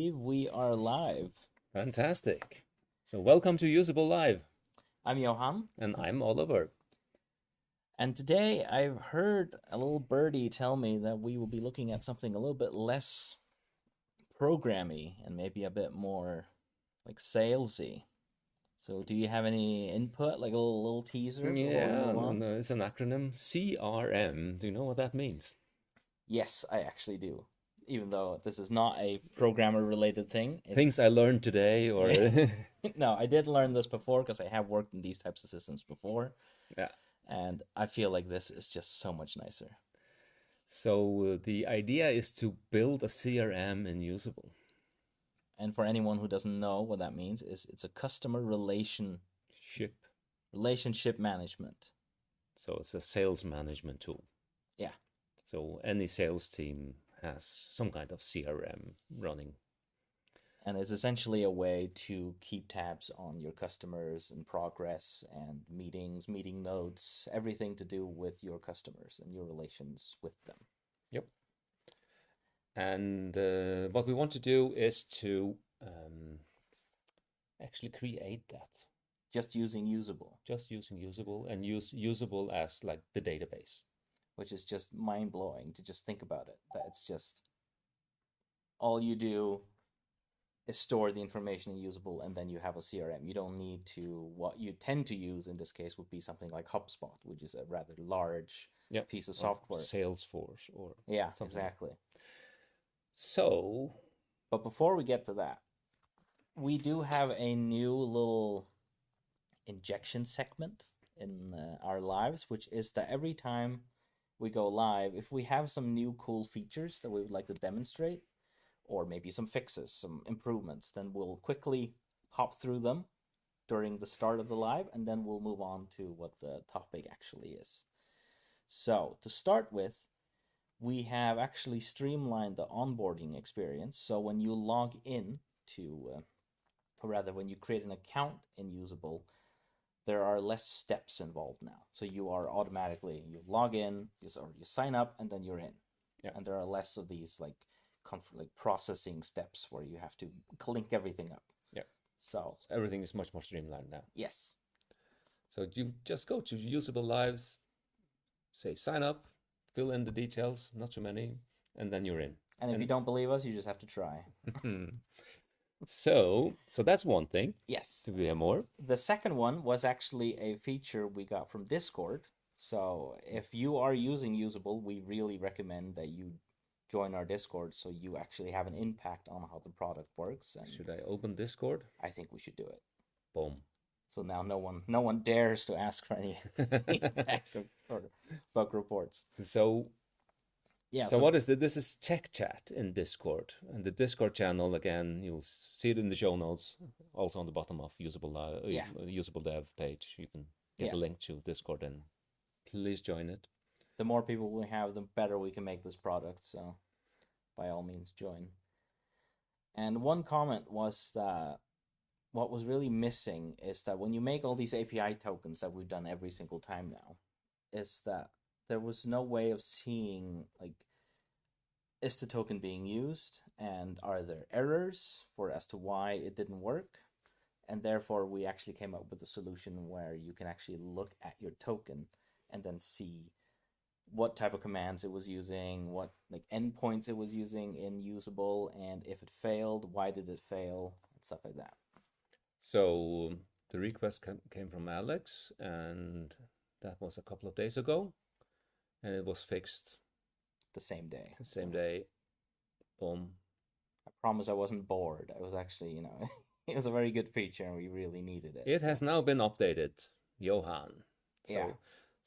We are live. Fantastic. So welcome to Usable Live, I'm Johann, and I'm Oliver. and today I've heard a little birdie tell me that we will be looking at something a little bit less programmy and maybe a bit more like salesy. So, do you have any input, like a little teaser before we Yeah, move on? it's an acronym CRM. Do you know what that means? Yes, I actually do. Even though this is not a programmer related thing, Things I learned today, or no, I did learn this before because I have worked in these types of systems before, yeah. and I feel like this is just so much nicer. So the idea is to build a CRM in Usable. And for anyone who doesn't know what that means, is it's a customer Ship. relationship management. So it's a sales management tool. Yeah, So any sales team has some kind of CRM running. and it's essentially a way to keep tabs on your customers and progress and meetings, meeting notes, everything to do with your customers and your relations with them. Yep. And what we want to do is to actually create that. Just using Usable, Just using Usable and use Usable as like the database. which is just mind blowing to just think about it. That it's just all you do is store the information in Usable, and then you have a CRM. You don't need to, what you tend to use in this case would be something like HubSpot, which is a rather large Yep. piece of Or software. Salesforce or Yeah, something. exactly. So, But before we get to that, we do have a new little injection segment in our lives, which is that every time we go live, if we have some new cool features that we would like to demonstrate, or maybe some fixes, some improvements, then we'll quickly hop through them during the start of the live, and then we'll move on to what the topic actually is. So, to start with, we have actually streamlined the onboarding experience. So, when you log in or rather, when you create an account in Usable, there are less steps involved now. So, you are automatically, you log in, or you sign up, and then you're in. yeah, And there are less of these like processing steps where you have to link everything up. yeah. So, So everything is much more streamlined now. yes. So you just go to Usable Lives, say sign up, fill in the details, not too many, and then you're in. And if you And don't believe us, you just have to try. so that's one thing. Yes. Do we have more? The second one was actually a feature we got from Discord. So if you are using Usable, we really recommend that you join our Discord so you actually have an impact on how the product works. And Should I open Discord? I think we should do it. Boom. So now no one dares to ask for any feedback or bug reports. So Yeah, So so what is the, this is Tech Chat in Discord, and the Discord channel again, you'll see it in the show notes, also on the bottom of yeah, usable dev page. You can get yeah. a link to Discord, and please join it. The more people we have, the better we can make this product. So by all means, join. And one comment was that what was really missing is that when you make all these API tokens that we've done every single time now, is that there was no way of seeing, like, is the token being used and are there errors for as to why it didn't work? And therefore we actually came up with a solution where you can actually look at your token and then see what type of commands it was using, what like endpoints it was using in Usable, and if it failed, why did it fail, and stuff like that. So the request came from Alex, and that was a couple of days ago, and it was fixed The same day. the same day. Boom. I promise I wasn't bored. I was actually, it was a very good feature and we really needed it. It So has now been updated, Johan. yeah.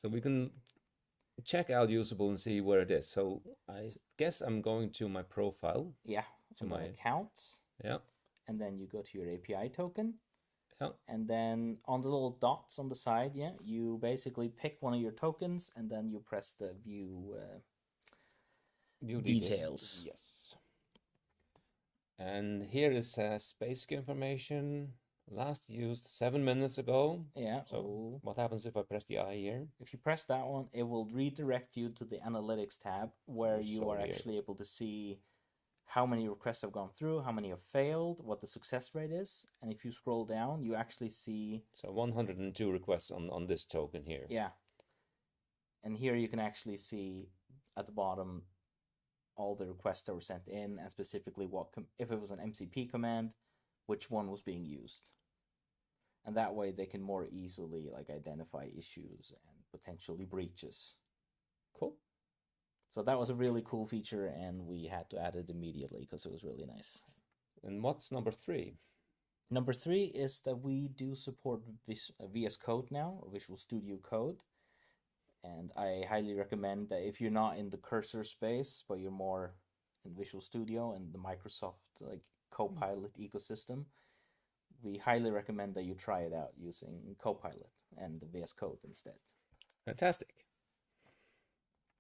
So we can check out Usable and see where it is. So I guess I'm going to my profile, Yeah. to And then my, accounts, yeah, and then you go to your API token, yeah, and then on the little dots on the side, yeah, you basically pick one of your tokens and then you press the view view details. Yes. And here it says basic information, last used 7 minutes ago. Yeah. So what happens if I press the I here? If you press that one, it will redirect you to the analytics tab where Oh, you so are weird. actually able to see how many requests have gone through, how many have failed, what the success rate is. And if you scroll down, you actually see... So 102 requests on this token here. Yeah. And here you can actually see at the bottom all the requests that were sent in, and specifically what if it was an MCP command, which one was being used. And that way they can more easily like identify issues and potentially breaches. Cool. So that was a really cool feature, and we had to add it immediately because it was really nice. And what's number 3? Number 3 is that we do support VS Code now, or Visual Studio Code. And I highly recommend that if you're not in the cursor space, but you're more in Visual Studio and the Microsoft like Copilot ecosystem, we highly recommend that you try it out using Copilot and the VS Code instead. Fantastic.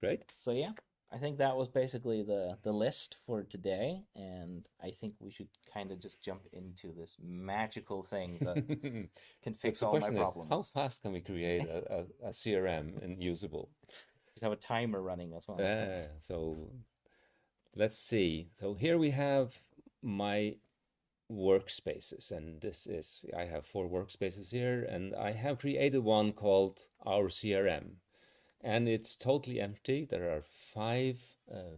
Great. So yeah, I think that was basically the list for today, and I think we should kind of just jump into this magical thing that can fix all my problems. How fast can we create a CRM and usable? We have a timer running as well. So let's see. So here we have my workspaces, and I have 4 workspaces here, and I have created one called Our CRM. And it's totally empty. There are 5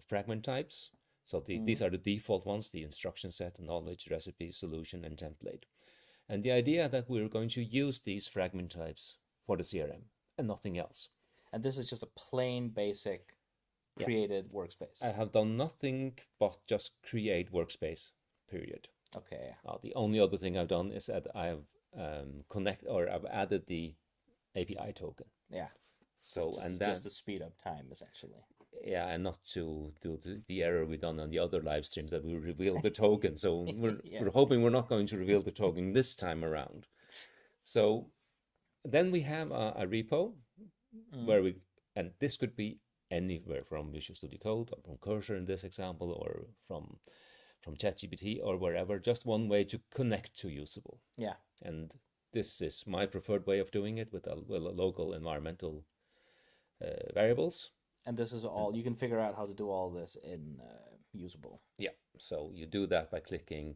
fragment types. So these are the default ones: the instruction set, knowledge, recipe, solution, and template. And the idea that we're going to use these fragment types for the CRM and nothing else. And this is just a plain basic created workspace. I have done nothing but just create workspace, period. Okay. The only other thing I've done is that I've I've added the API token. Yeah. So just to speed up time, essentially. Yeah, and not to do the error we done on the other live streams that we reveal the token. So we're hoping we're not going to reveal the token this time around. So then we have a repo where and this could be anywhere from Visual Studio Code or from Cursor in this example, or from ChatGPT or wherever. Just one way to connect to Usable. Yeah. And this is my preferred way of doing it with a local environmental variables. And this is all, you can figure out how to do all this in Usable. Yeah, so you do that by clicking,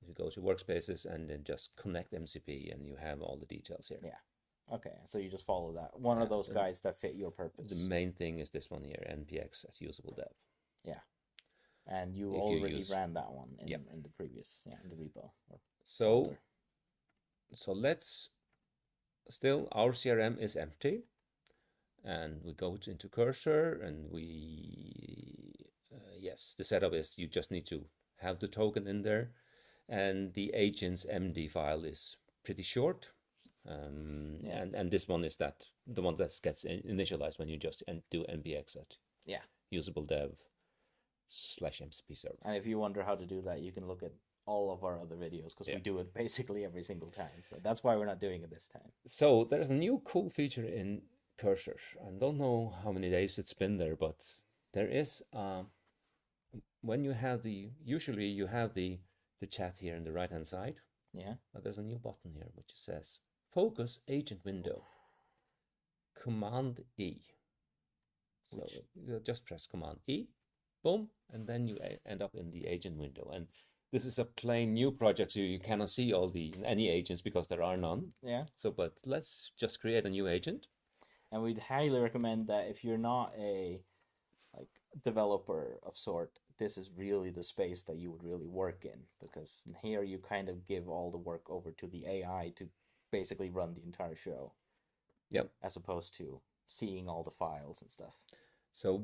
you go to workspaces and then just connect MCP and you have all the details here. Yeah, okay, so you just follow that. One of those guides that fit your purpose. The main thing is this one here, npx at usable dev. Yeah, and you already ran that one in the previous, in the repo. So let's, still our CRM is empty. And we go into Cursor and yes, the setup is you just need to have the token in there. And the agent's MD file is pretty short. And this one is the one that gets initialized when you just do npx at usable dev /MCP server. And if you wonder how to do that, you can look at all of our other videos because we do it basically every single time. So that's why we're not doing it this time. So there's a new cool feature in Cursor. I don't know how many days it's been there, but there is when you have usually you have the chat here in the right hand side. Yeah. But there's a new button here which says focus agent window. Command E. So you just press Command E, boom, and then you end up in the agent window. And this is a plain new project, so you cannot see any agents because there are none. Yeah. So, but let's just create a new agent. And we'd highly recommend that if you're not a developer of sort, this is really the space that you would really work in, because here you kind of give all the work over to the AI to basically run the entire show. Yep. As opposed to seeing all the files and stuff. So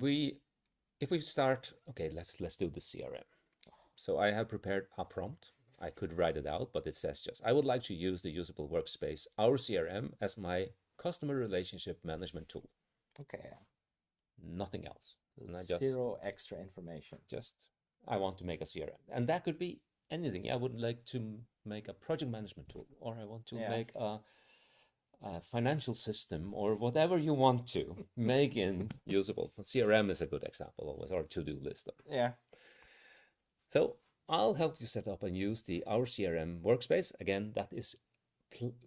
if we start, okay, let's do the CRM. So I have prepared a prompt. I could write it out, but it says just, I would like to use the usable workspace, our CRM, as my customer relationship management tool. Okay. Nothing else. And zero extra information. I want to make a CRM. And that could be anything. I would like to make a project management tool, or I want to make a financial system, or whatever you want to make in usable. CRM is a good example, always, or to-do list. Yeah. So I'll help you set up and use the Our CRM workspace. Again, that is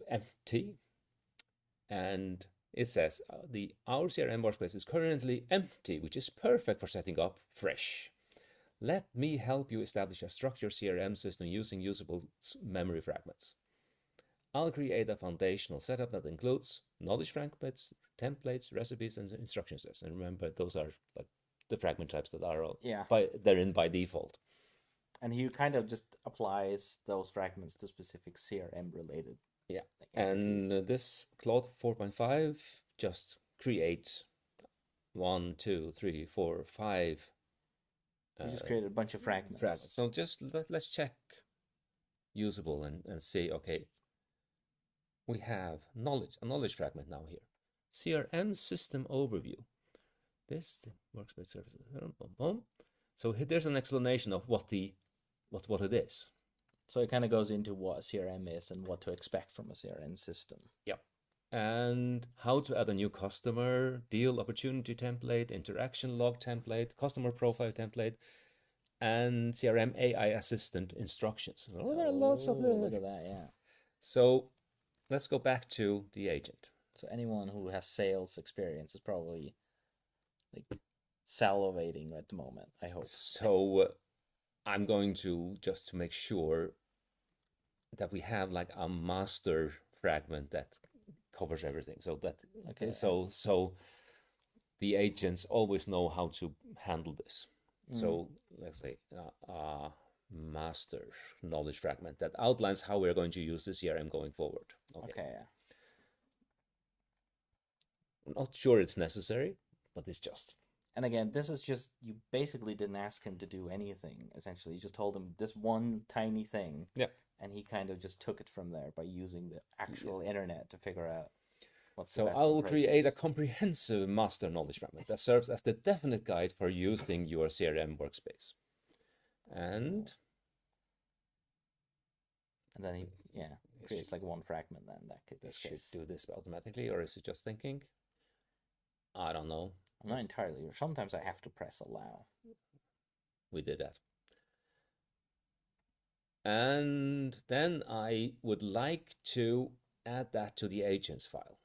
empty. And it says the Our CRM workspace is currently empty, which is perfect for setting up fresh. Let me help you establish a structured CRM system using usable memory fragments. I'll create a foundational setup that includes knowledge fragments, templates, recipes, and instruction sets. And remember, those are like the fragment types that are they're in by default. And he kind of just applies those fragments to specific CRM related. Yeah. entities. And this Claude 4.5 just creates 1, 2, 3, 4, 5. You just created a bunch of fragments. So just let's check usable and see, okay, we have a knowledge fragment now here. CRM system overview. This workspace services. So there's an explanation of what it is. So it kind of goes into what a CRM is and what to expect from a CRM system. Yep. And how to add a new customer, deal opportunity template, interaction log template, customer profile template, and CRM AI assistant instructions. Oh, there are lots of them. Look at that, yeah. So let's go back to the agent. So anyone who has sales experience is probably like salivating at the moment, I hope. So I'm going to just to make sure that we have like a master fragment that covers everything. So that so the agents always know how to handle this. So let's say master knowledge fragment that outlines how we're going to use the CRM going forward. Okay. I'm not sure it's necessary, but it's just. And again, this is just, you basically didn't ask him to do anything, essentially. You just told him this one tiny thing. Yeah. And he kind of just took it from there by using the actual internet to figure out what's the So best I'll approaches. create a comprehensive master knowledge fragment that serves as the definite guide for using your CRM workspace. And then he creates like one fragment then this should case. do this automatically, or is it just thinking? I don't know. I'm not entirely sure. Sometimes I have to press allow. We did that. And then I would like to add that to the agents file,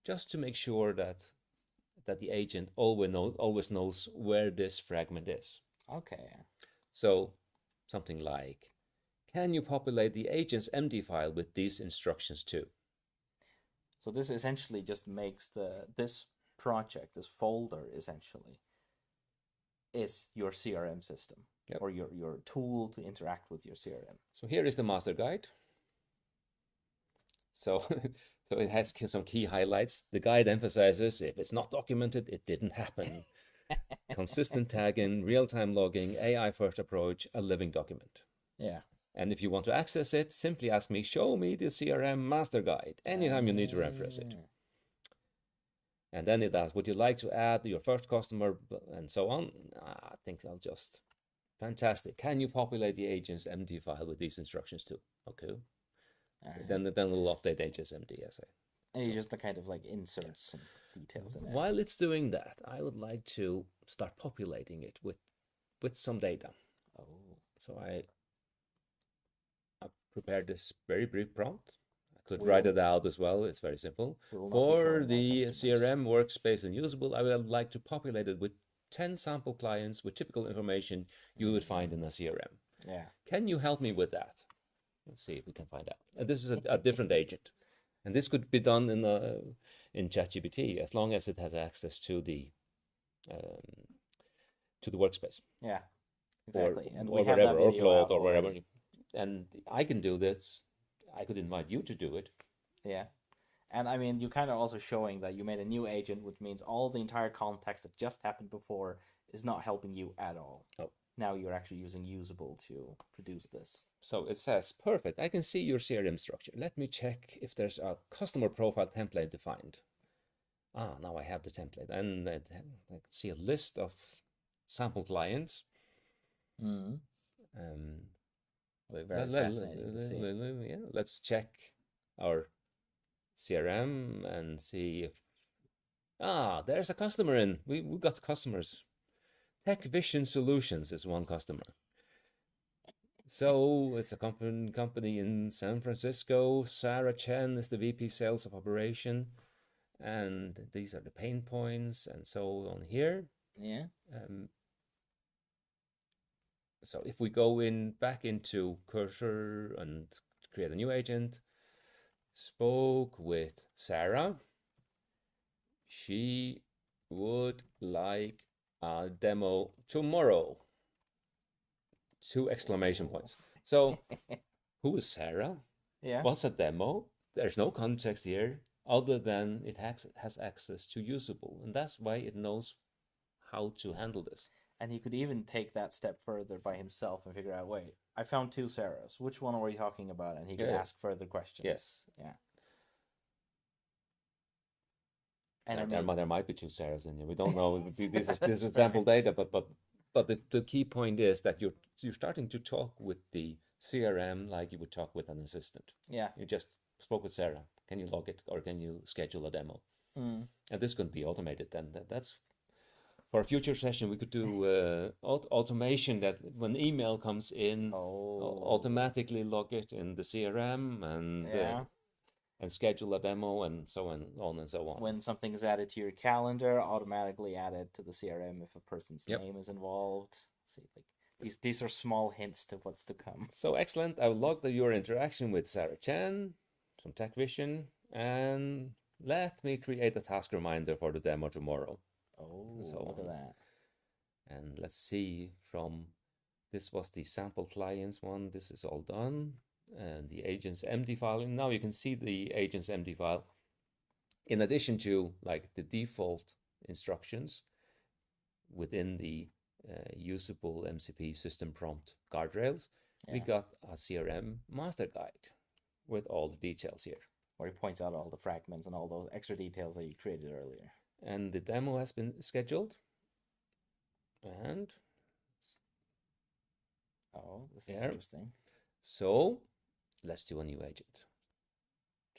just to make sure that the agent always knows where this fragment is. Okay. So something like, can you populate the agent's MD file with these instructions too? So this essentially just makes this project, this folder essentially, is your CRM system. Yep. Or your tool to interact with your CRM. So here is the master guide. So it has some key highlights. The guide emphasizes if it's not documented, it didn't happen. Consistent tagging, real-time logging, AI-first approach, a living document. Yeah. And if you want to access it, simply ask me, show me the CRM master guide anytime you need to reference it. And then it asks, would you like to add your first customer and so on? I think I'll just... Fantastic. Can you populate the agent's MD file with these instructions too? Okay. Right. Then we'll update agent's MD, as and you just kind of like insert some details in it. While it's doing that, I would like to start populating it with some data. Oh. So I prepared this very brief prompt. I could write it out as well. It's very simple. For the CRM workspace and usable, I would like to populate it with 10 sample clients with typical information you would find in a CRM. Yeah. Can you help me with that? Let's see if we can find out. And this is a different agent. And this could be done in ChatGPT as long as it has access to the workspace. Yeah, exactly. Or wherever, or Claude, or wherever. And I can do this. I could invite you to do it. Yeah. And I mean, you're kind of also showing that you made a new agent, which means all the entire context that just happened before is not helping you at all. Oh. Now you're actually using usable to produce this. So it says, perfect, I can see your CRM structure. Let me check if there's a customer profile template defined. Now I have the template. And I can see a list of sample clients. Mm-hmm. Very fascinating to see. Yeah, let's check our CRM and see if there's a customer in. We got customers. Tech Vision Solutions is one customer. So it's a company in San Francisco. Sarah Chen is the VP Sales of Operation, and these are the pain points and so on here. Yeah. So if we go back into Cursor and create a new agent, spoke with Sarah. She would like a demo tomorrow. 2 exclamation points. So who is Sarah? Yeah. What's a demo? There's no context here other than it has access to usable, and that's why it knows how to handle this. And he could even take that step further by himself and figure out, wait, I found 2 Sarahs. Which one were you talking about? And he could Yeah. ask further questions. Yes. Yeah. And I mean, there might be 2 Sarahs in here. We don't know. This is example data, but the key point is that you're starting to talk with the CRM like you would talk with an assistant. yeah. You just spoke with Sarah. Can you log it or can you schedule a demo? Mm. And this can be automated. Then that's for a future session. We could do automation that when email comes in, automatically log it in the CRM and schedule a demo and so on and so on. When something is added to your calendar, automatically added to the CRM if a person's name is involved. See, like these are small hints to what's to come. So excellent. I will log your interaction with Sarah Chan from Tech Vision, and let me create a task reminder for the demo tomorrow. Oh, so look at that. And let's see this was the sample clients one. This is all done. And the agent's MD file. And now you can see the agent's MD file. In addition to like the default instructions within the usable MCP system prompt guardrails, we got a CRM master guide with all the details here. Where he points out all the fragments and all those extra details that you created earlier. And the demo has been scheduled. And this is interesting. So let's do a new agent.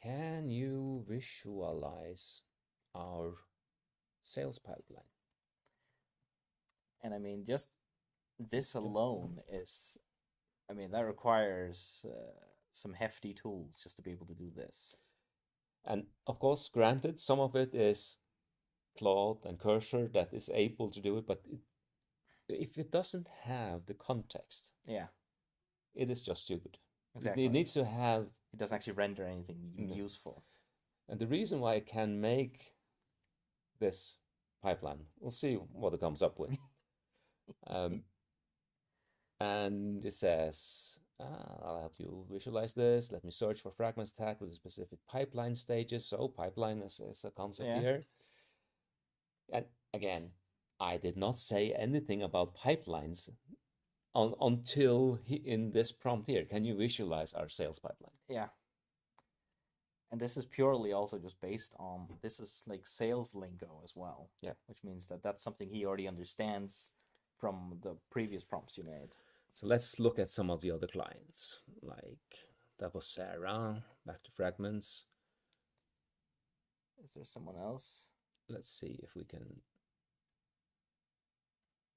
Can you visualize our sales pipeline? And I mean, just this alone is, I mean, that requires some hefty tools just to be able to do this. And of course, granted, some of it is Claude and Cursor that is able to do it, but if it doesn't have the context, it is just stupid. Exactly. It needs to have. It doesn't actually render anything useful. And the reason why I can make this pipeline, we'll see what it comes up with. And it says, I'll help you visualize this. Let me search for fragments tag with specific pipeline stages. So pipeline is a concept here. And again, I did not say anything about pipelines until in this prompt here. Can you visualize our sales pipeline? Yeah. And this is purely also just based on, this is like sales lingo as well. Yeah. Which means that that's something he already understands from the previous prompts you made. So let's look at some of the other clients. Like that was Sarah, back to fragments. Is there someone else? Let's see if we can.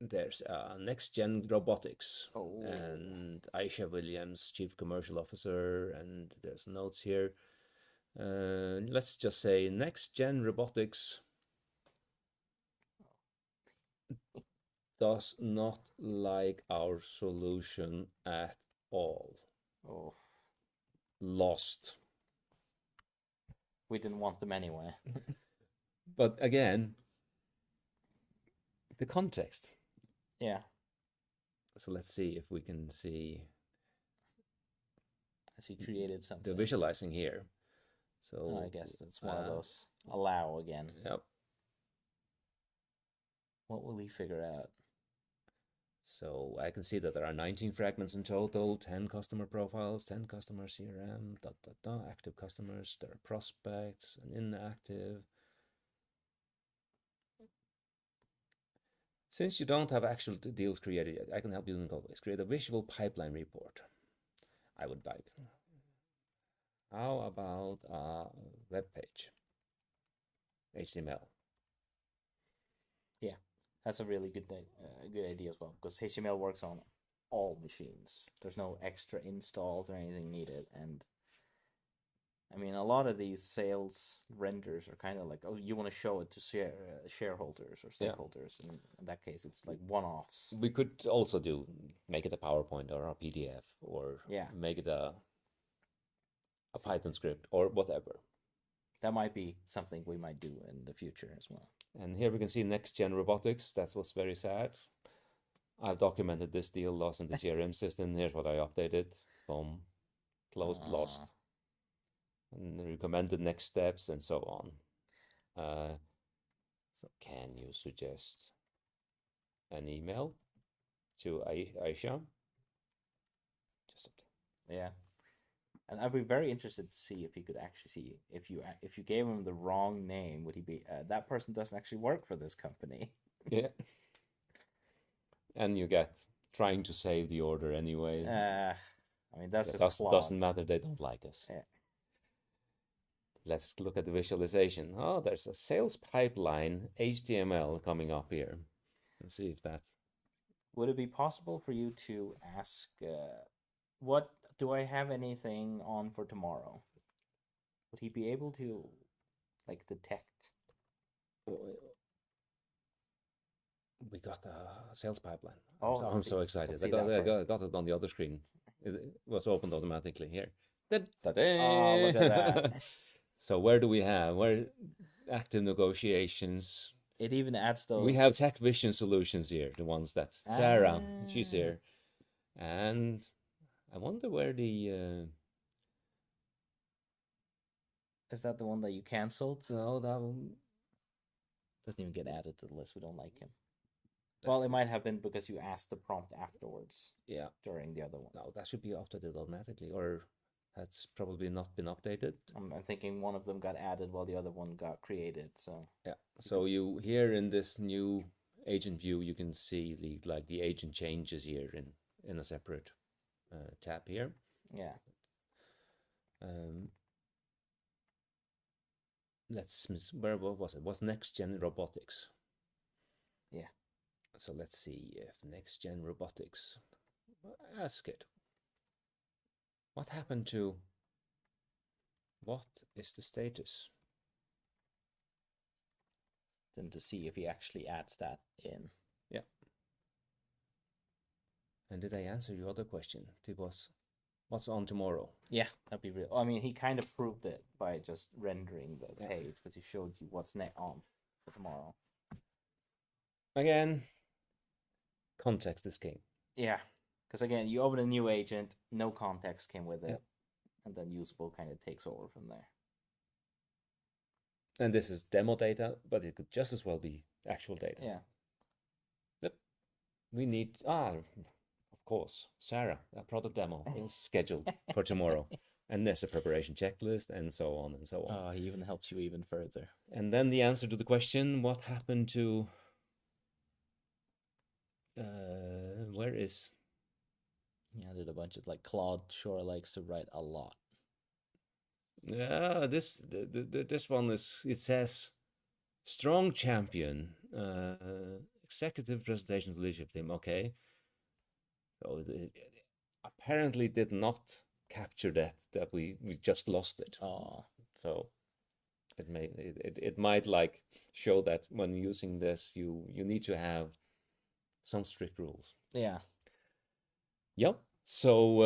There's Next Gen Robotics and Aisha Williams, Chief Commercial Officer, and there's notes here. Let's just say Next Gen Robotics does not like our solution at all. Lost. We didn't want them anyway. But again, the context. Yeah. So let's see if we can see. Has he created something? The visualizing here. So I guess that's one of those. Allow again. Yep. What will he figure out? So I can see that there are 19 fragments in total, 10 customer profiles, 10 customer CRM, active customers, there are prospects and inactive. Since you don't have actual deals created yet, I can help you in a couple ways. Create a visual pipeline report. I would like. How about a web page? HTML. Yeah, that's a really good idea as well, because HTML works on all machines. There's no extra installs or anything needed, and I mean, a lot of these sales renders are kind of like, oh, you want to show it to shareholders or Yeah. stakeholders. And in that case, it's like one-offs. We could also make it a PowerPoint or a PDF, or Yeah, make it a Python script or whatever. that might be something we might do in the future as well. And here we can see next gen robotics. That's what's very sad. I've documented this deal lost in the CRM system. Here's what I updated. Boom. Closed, lost. And recommended next steps and so on. So can you suggest an email to Aisha? Just something. Yeah. And I'd be very interested to see if he could actually see if you gave him the wrong name, would he be that person doesn't actually work for this company? Yeah. And you get trying to save the order anyway. I mean, that's just flawed. Doesn't matter. They don't like us. Yeah. Let's look at the visualization. Oh, there's a sales pipeline HTML coming up here. Let's see if that. Would it be possible for you to ask, what do I have anything on for tomorrow? Would he be able to, like, detect? We got a sales pipeline. Oh, I'm so excited. I got it on the other screen. It was opened automatically here. Oh, look at that. So where do we have? Where active negotiations? It even adds those. We have Tech Vision Solutions here, the ones that Sarah, she's here. And I wonder where the... Is that the one that you canceled? No, that one... Doesn't even get added to the list. We don't like him. Well, it might have been because you asked the prompt afterwards. Yeah. During the other one. No, that should be updated automatically, or that's probably not been updated. I'm thinking one of them got added while the other one got created. So yeah. So you here in this new agent view, you can see the agent changes here in a separate tab here. Yeah. Where what was it? Was next gen robotics? Yeah. So let's see if next gen robotics. Ask it. What happened to? What is the status? Then to see if he actually adds that in. Yeah. And did I answer your other question? It was, what's on tomorrow? Yeah, that'd be real. I mean, he kind of proved it by just rendering the page because he showed you what's on for tomorrow. Again, context is king. Yeah, because again, you open a new agent, no context came with it, and then usable kind of takes over from there. And this is demo data, but it could just as well be actual data. Yeah. Yep. We need, of course, Sarah, a product demo is scheduled for tomorrow. And there's a preparation checklist and so on and so on. Oh, he even helps you even further. And then the answer to the question, what happened to... where is... Yeah, I did a bunch of Claude sure likes to write a lot. Yeah, this one is, it says strong champion, executive presentation of leadership team. Okay, so it apparently did not capture that we just lost it. Oh, so it might show that when using this you need to have some strict rules. Yeah. Yep. So.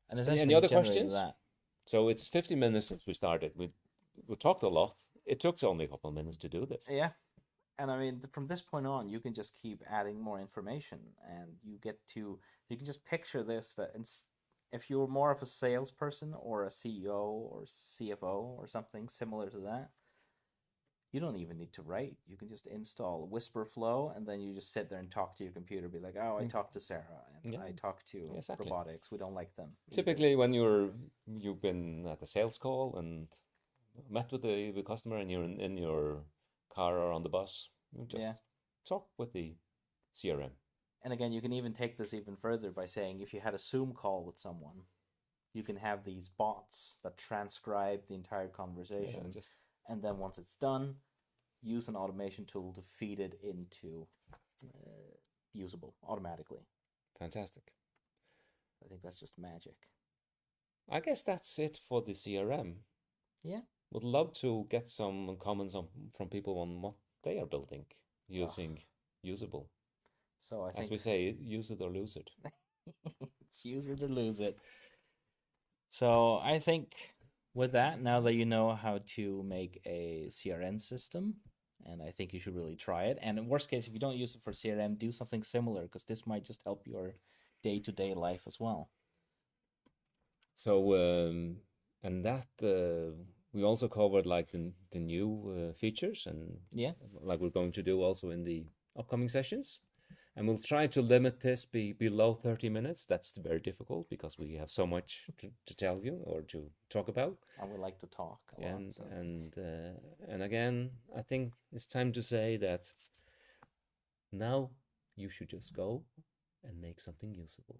And any other questions? So it's 50 minutes since we started. We talked a lot. It took only a couple of minutes to do this. Yeah. And I mean, from this point on, you can just keep adding more information, and you can just picture this, that if you're more of a salesperson or a CEO or CFO or something similar to that, you don't even need to write. You can just install Whisper Flow, and then you just sit there and talk to your computer. Be like, oh, I talked to Sarah, and I talked to robotics. We don't like them. Typically, when you've been at a sales call and met with the customer, and you're in your car or on the bus, you just talk with the CRM. And again, you can even take this even further by saying, if you had a Zoom call with someone, you can have these bots that transcribe the entire conversation. And then once it's done, use an automation tool to feed it into usable automatically. Fantastic. I think that's just magic. I guess that's it for the CRM. Yeah. Would love to get some comments from people on what they are building Ugh. using Usable. So I As think we say, use it or lose it. it's use it or lose it. So I think with that, now that you know how to make a CRM system, and I think you should really try it. And in worst case, if you don't use it for CRM, do something similar because this might just help your day-to-day life as well. So, and that we also covered like the new features, and Yeah. like we're going to do also in the upcoming sessions. And we'll try to limit this be below 30 minutes. That's very difficult because we have so much to tell you or to talk about. I would like to talk a lot. And So and again, I think it's time to say that now you should just go and make something usable.